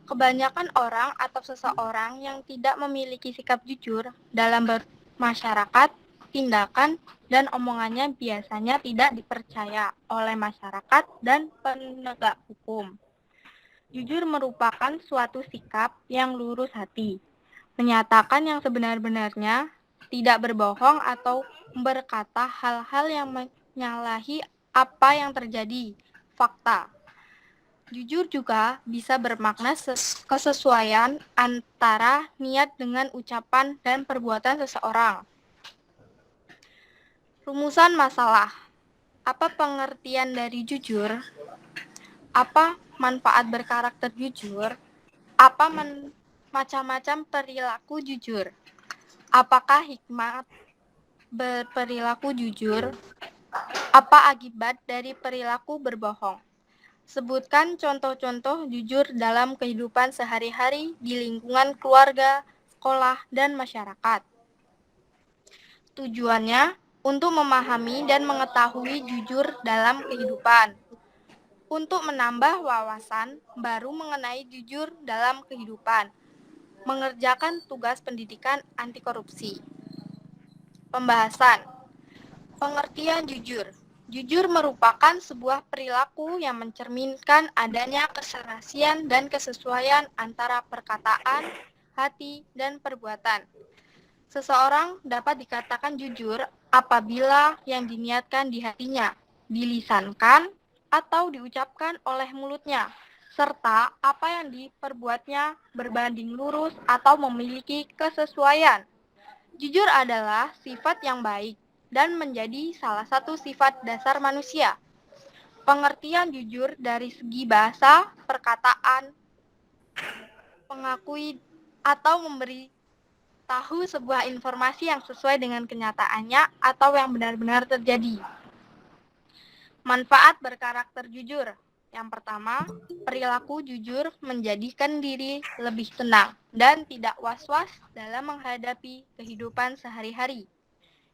Kebanyakan orang atau seseorang yang tidak memiliki sikap jujur dalam bermasyarakat, tindakan dan omongannya biasanya tidak dipercaya oleh masyarakat dan penegak hukum. Jujur merupakan suatu sikap yang lurus hati, menyatakan yang sebenar-benarnya, tidak berbohong atau berkata hal-hal yang menyalahi apa yang terjadi, fakta. Jujur juga bisa bermakna kesesuaian antara niat dengan ucapan dan perbuatan seseorang. Rumusan masalah. Apa pengertian dari jujur? Apa manfaat berkarakter jujur? Apa macam-macam perilaku jujur? Apakah hikmat berperilaku jujur? Apa akibat dari perilaku berbohong? Sebutkan contoh-contoh jujur dalam kehidupan sehari-hari di lingkungan keluarga, sekolah, dan masyarakat. Tujuannya untuk memahami dan mengetahui jujur dalam kehidupan. Untuk menambah wawasan baru mengenai jujur dalam kehidupan. Mengerjakan tugas pendidikan anti korupsi. Pembahasan. Pengertian jujur. Jujur merupakan sebuah perilaku yang mencerminkan adanya keserasian dan kesesuaian antara perkataan, hati, dan perbuatan. Seseorang dapat dikatakan jujur apabila yang diniatkan di hatinya, dilisankan, atau diucapkan oleh mulutnya, serta apa yang diperbuatnya berbanding lurus atau memiliki kesesuaian. Jujur adalah sifat yang baik dan menjadi salah satu sifat dasar manusia. Pengertian jujur dari segi bahasa, perkataan, mengakui atau memberi tahu sebuah informasi yang sesuai dengan kenyataannya atau yang benar-benar terjadi. Manfaat berkarakter jujur. Yang pertama, perilaku jujur menjadikan diri lebih tenang dan tidak was-was dalam menghadapi kehidupan sehari-hari.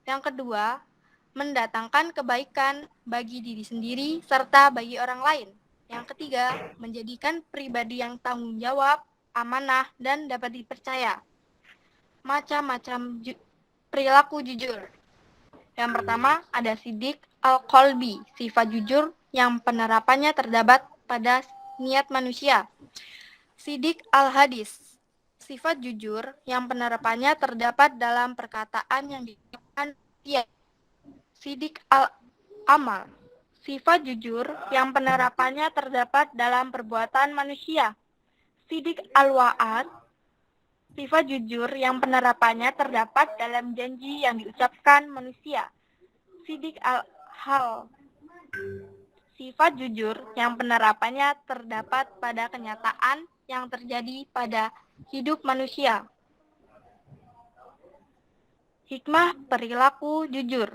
Yang kedua, mendatangkan kebaikan bagi diri sendiri serta bagi orang lain. Yang ketiga, menjadikan pribadi yang tanggung jawab, amanah, dan dapat dipercaya. Macam-macam perilaku jujur. Yang pertama, ada sidik al-qalbi, sifat jujur yang penerapannya terdapat pada niat manusia. Sidik al-hadis, sifat jujur yang penerapannya terdapat dalam perkataan yang diucapkan dia. Sidik al-amal, sifat jujur yang penerapannya terdapat dalam perbuatan manusia. Sidik al-wa'ad, sifat jujur yang penerapannya terdapat dalam janji yang diucapkan manusia. Sidik al-hal, sifat jujur yang penerapannya terdapat pada kenyataan yang terjadi pada hidup manusia. Hikmah perilaku jujur.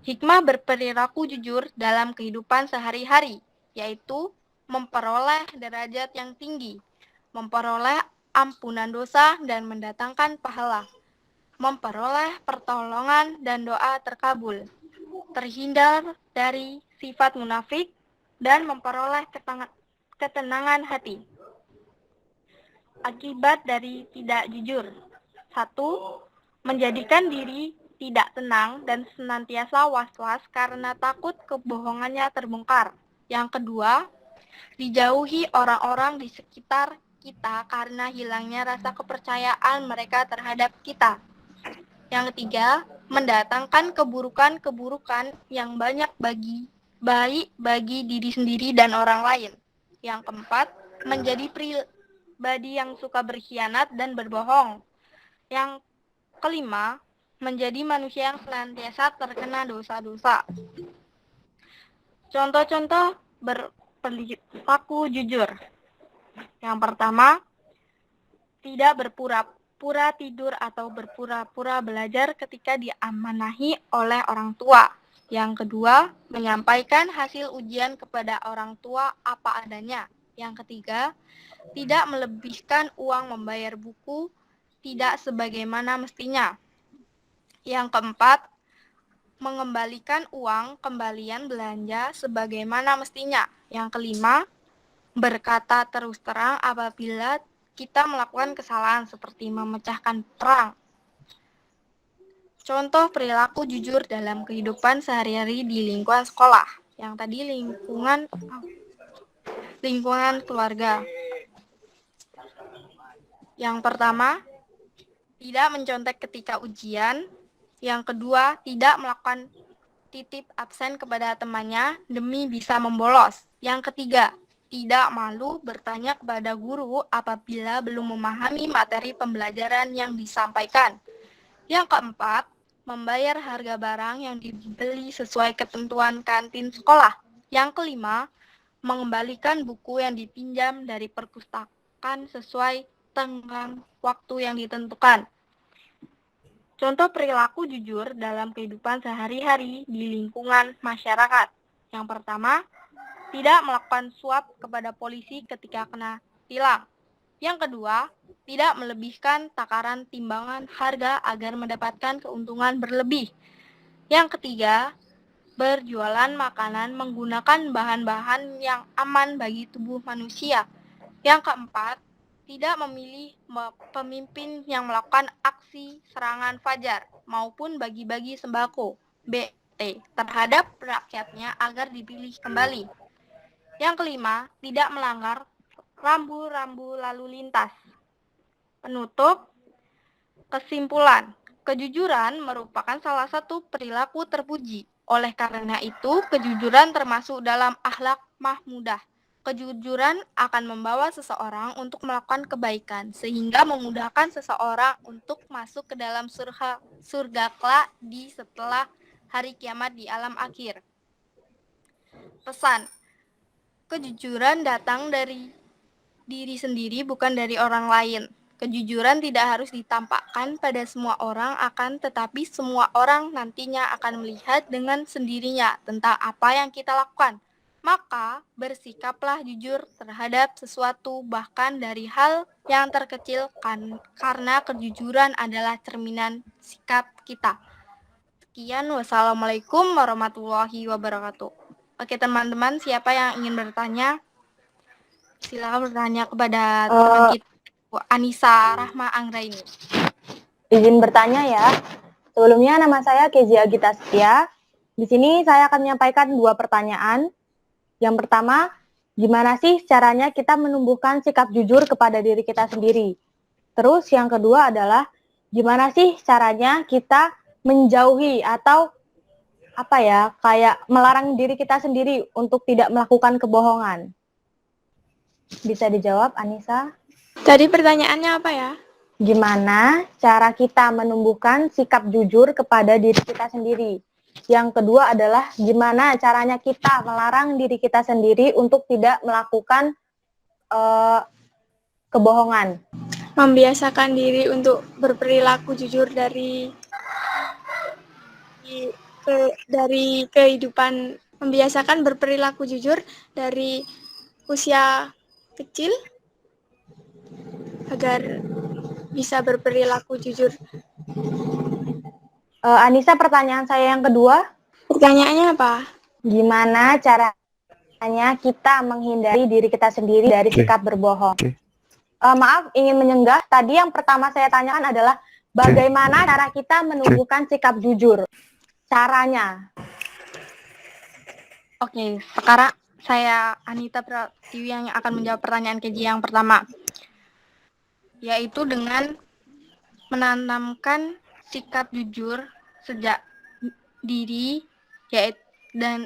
Hikmah berperilaku jujur dalam kehidupan sehari-hari, yaitu memperoleh derajat yang tinggi, memperoleh ampunan dosa dan mendatangkan pahala, memperoleh pertolongan dan doa terkabul, terhindar dari sifat munafik, dan memperoleh ketenangan hati. Akibat dari tidak jujur. 1. Menjadikan diri tidak tenang dan senantiasa was-was karena takut kebohongannya terbongkar. Yang kedua, dijauhi orang-orang di sekitar kita karena hilangnya rasa kepercayaan mereka terhadap kita. Yang ketiga, mendatangkan keburukan-keburukan yang baik bagi diri sendiri dan orang lain. Yang keempat, menjadi pribadi yang suka berkhianat dan berbohong. Yang kelima, menjadi manusia yang senantiasa terkena dosa-dosa. Contoh-contoh berperilaku jujur. Yang pertama, tidak berpura-pura tidur atau berpura-pura belajar ketika diamanahi oleh orang tua. Yang kedua, menyampaikan hasil ujian kepada orang tua apa adanya. Yang ketiga, tidak melebihkan uang membayar buku tidak sebagaimana mestinya. Yang keempat, mengembalikan uang kembalian belanja sebagaimana mestinya. Yang kelima, berkata terus terang apabila kita melakukan kesalahan seperti memecahkan perang. Contoh perilaku jujur dalam kehidupan sehari-hari di lingkungan sekolah. Yang tadi lingkungan keluarga. Yang pertama, tidak mencontek ketika ujian. Yang kedua, tidak melakukan titip absen kepada temannya demi bisa membolos. Yang ketiga, tidak malu bertanya kepada guru apabila belum memahami materi pembelajaran yang disampaikan. Yang keempat, membayar harga barang yang dibeli sesuai ketentuan kantin sekolah. Yang kelima, mengembalikan buku yang dipinjam dari perpustakaan sesuai tenggang waktu yang ditentukan. Contoh perilaku jujur dalam kehidupan sehari-hari di lingkungan masyarakat. Yang pertama, tidak melakukan suap kepada polisi ketika kena tilang. Yang kedua, tidak melebihkan takaran timbangan harga agar mendapatkan keuntungan berlebih. Yang ketiga, berjualan makanan menggunakan bahan-bahan yang aman bagi tubuh manusia. Yang keempat, tidak memilih pemimpin yang melakukan aksi serangan fajar maupun bagi-bagi sembako BT terhadap rakyatnya agar dipilih kembali. Yang kelima, tidak melanggar rambu-rambu lalu lintas. Penutup, kesimpulan, kejujuran merupakan salah satu perilaku terpuji. Oleh karena itu, kejujuran termasuk dalam akhlak mahmudah. Kejujuran akan membawa seseorang untuk melakukan kebaikan, sehingga memudahkan seseorang untuk masuk ke dalam surga kelak di setelah hari kiamat di alam akhir. Pesan, kejujuran datang dari diri sendiri, bukan dari orang lain. Kejujuran tidak harus ditampakkan pada semua orang, akan tetapi semua orang nantinya akan melihat dengan sendirinya tentang apa yang kita lakukan. Maka bersikaplah jujur terhadap sesuatu, bahkan dari hal yang terkecil, karena kejujuran adalah cerminan sikap kita. Sekian, wassalamualaikum warahmatullahi wabarakatuh. Oke teman-teman, siapa yang ingin bertanya? Silakan bertanya kepada teman kita, Bu Anissa Rahma Anggraini. Izin bertanya ya. Sebelumnya nama saya Kezia Gita Setia. Di sini saya akan menyampaikan 2 pertanyaan. Yang pertama, gimana sih caranya kita menumbuhkan sikap jujur kepada diri kita sendiri? Terus yang kedua adalah gimana sih caranya kita menjauhi atau kayak melarang diri kita sendiri untuk tidak melakukan kebohongan? Bisa dijawab, Anissa? Tadi pertanyaannya apa ya? Gimana cara kita menumbuhkan sikap jujur kepada diri kita sendiri? Yang kedua adalah gimana caranya kita melarang diri kita sendiri untuk tidak melakukan kebohongan? Membiasakan diri untuk berperilaku jujur dari kehidupan, membiasakan berperilaku jujur dari usia kecil agar bisa berperilaku jujur. Anissa, pertanyaan saya yang kedua. Pertanyaannya apa? Gimana caranya kita menghindari diri kita sendiri dari sikap berbohong? Maaf, ingin menyenggah. Tadi yang pertama saya tanyakan adalah bagaimana cara kita menumbuhkan sikap jujur? Caranya. Oke, sekarang saya Anita Pratiwi yang akan menjawab pertanyaan KJ yang pertama, yaitu dengan menanamkan sikap jujur sejak diri, yaitu dan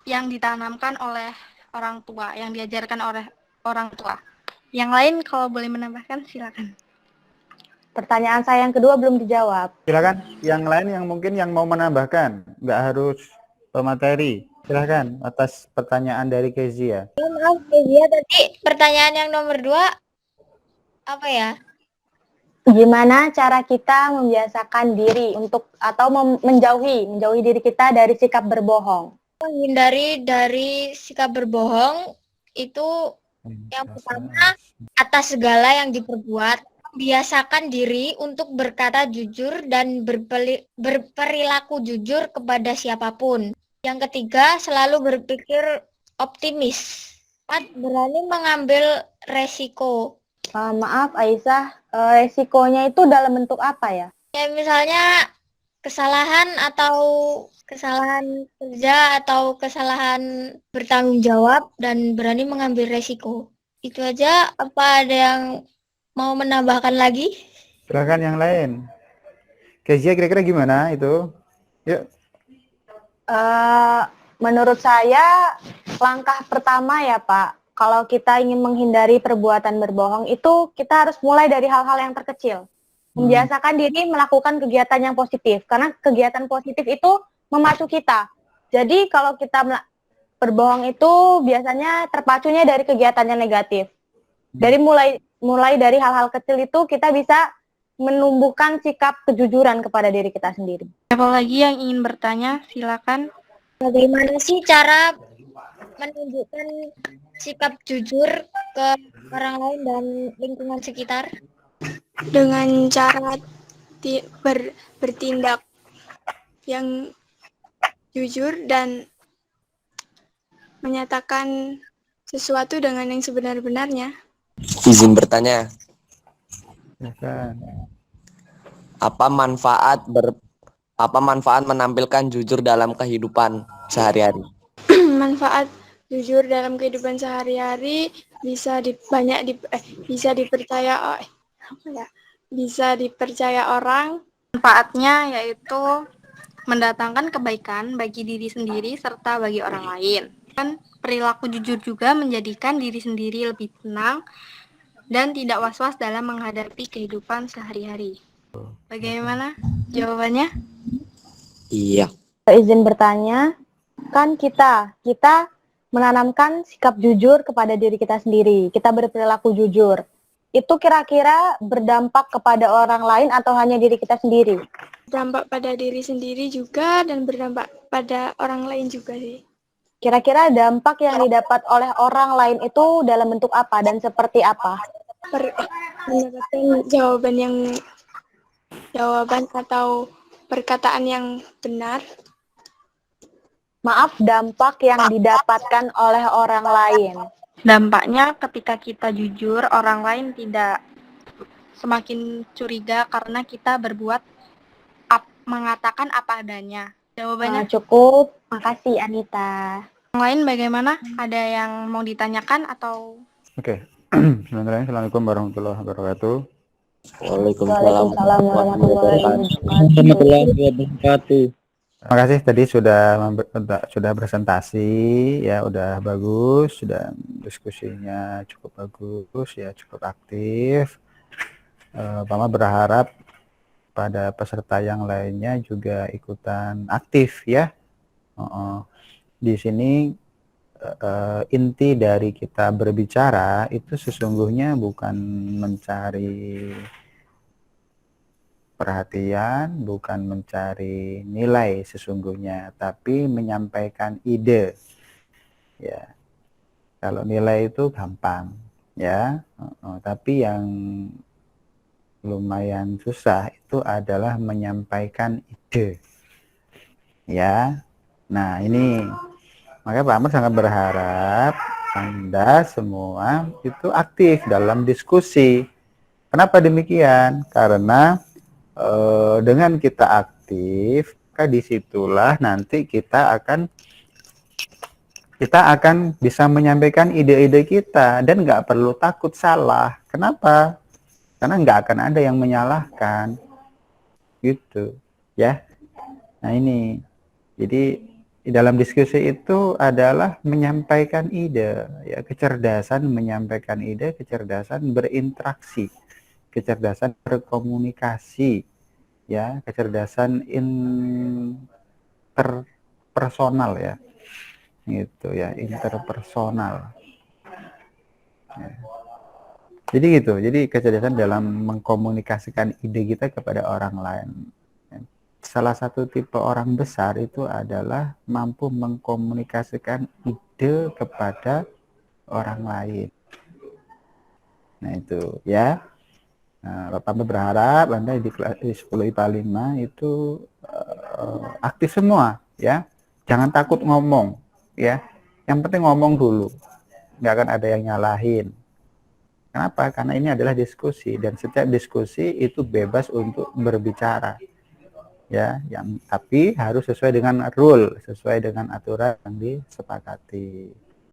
yang ditanamkan oleh orang tua, yang diajarkan oleh orang tua. Yang lain kalau boleh menambahkan silakan. Pertanyaan saya yang kedua belum dijawab. Silakan, yang lain yang mungkin yang mau menambahkan, nggak harus pemateri. Silakan atas pertanyaan dari Kezia. Maaf Kezia, tadi pertanyaan yang nomor 2 apa ya? Gimana cara kita membiasakan diri untuk atau menjauhi diri kita dari sikap berbohong? Menghindari dari sikap berbohong itu yang pertama, atas segala yang diperbuat, biasakan diri untuk berkata jujur dan berperilaku jujur kepada siapapun. Yang ketiga, selalu berpikir optimis. berani mengambil resiko. Maaf Aisyah, resikonya itu dalam bentuk apa ya? Ya misalnya kesalahan atau kesalahan kerja atau kesalahan bertanggung jawab dan berani mengambil resiko. Itu aja, apa ada yang mau menambahkan lagi? Silakan yang lain. Kezia kira-kira gimana itu? Yuk. Menurut saya langkah pertama ya Pak, kalau kita ingin menghindari perbuatan berbohong itu kita harus mulai dari hal-hal yang terkecil. Membiasakan diri melakukan kegiatan yang positif, karena kegiatan positif itu memacu kita. Jadi kalau kita berbohong itu biasanya terpacunya dari kegiatan yang negatif. Dari mulai dari hal-hal kecil itu kita bisa menumbuhkan sikap kejujuran kepada diri kita sendiri. Siapa lagi yang ingin bertanya? Silakan. Bagaimana sih cara menunjukkan sikap jujur ke orang lain dan lingkungan sekitar? Dengan cara bertindak yang jujur dan menyatakan sesuatu dengan yang sebenar-benarnya. Izin bertanya, Silakan. apa manfaat menampilkan jujur dalam kehidupan sehari-hari? Manfaat jujur dalam kehidupan sehari-hari bisa dipercaya orang. Manfaatnya yaitu mendatangkan kebaikan bagi diri sendiri serta bagi orang lain. Dan perilaku jujur juga menjadikan diri sendiri lebih tenang dan tidak was-was dalam menghadapi kehidupan sehari-hari. Bagaimana jawabannya? Iya. Izin bertanya, kan kita menanamkan sikap jujur kepada diri kita sendiri. Kita berperilaku jujur. Itu kira-kira berdampak kepada orang lain atau hanya diri kita sendiri? Berdampak pada diri sendiri juga dan berdampak pada orang lain juga sih. Kira-kira dampak yang didapat oleh orang lain itu dalam bentuk apa dan seperti apa? Mendapatkan jawaban atau perkataan yang benar. Maaf, dampak yang didapatkan oleh orang lain. Dampaknya ketika kita jujur, orang lain tidak semakin curiga karena kita mengatakan apa adanya. Jawabannya Cukup, makasih Anita. yang lain bagaimana? Ada yang mau ditanyakan atau? Oke. Bismillahirrahmanirrahim. Assalamualaikum warahmatullahi wabarakatuh. Waalaikumsalam warahmatullahi wabarakatuh. Terima kasih tadi sudah presentasi ya, udah bagus, sudah diskusinya cukup bagus ya, cukup aktif. Mama berharap pada peserta yang lainnya juga ikutan aktif ya. Di sini inti dari kita berbicara itu sesungguhnya bukan mencari perhatian, bukan mencari nilai sesungguhnya, tapi menyampaikan ide. Ya, kalau nilai itu gampang, ya. Tapi yang lumayan susah itu adalah menyampaikan ide. Ya, nah ini makanya Pak Amr sangat berharap Anda semua itu aktif dalam diskusi. Kenapa demikian? Karena dengan kita aktif, maka disitulah nanti kita akan bisa menyampaikan ide-ide kita dan nggak perlu takut salah. Kenapa? Karena nggak akan ada yang menyalahkan, gitu, ya. Nah ini, jadi di dalam diskusi itu adalah menyampaikan ide, ya, kecerdasan menyampaikan ide, kecerdasan berinteraksi, kecerdasan berkomunikasi, ya, kecerdasan interpersonal ya, gitu ya, interpersonal. Ya. Jadi gitu, jadi kecerdasan dalam mengkomunikasikan ide kita kepada orang lain. Salah satu tipe orang besar itu adalah mampu mengkomunikasikan ide kepada orang lain. Nah itu ya. Nah, Bapak berharap Anda di 10 IPA 5 itu aktif semua ya. Jangan takut ngomong ya. Yang penting ngomong dulu. nggak akan ada yang nyalahin. Kenapa? Karena ini adalah diskusi, dan setiap diskusi itu bebas untuk berbicara. Ya, tapi harus sesuai dengan rule, sesuai dengan aturan yang disepakati.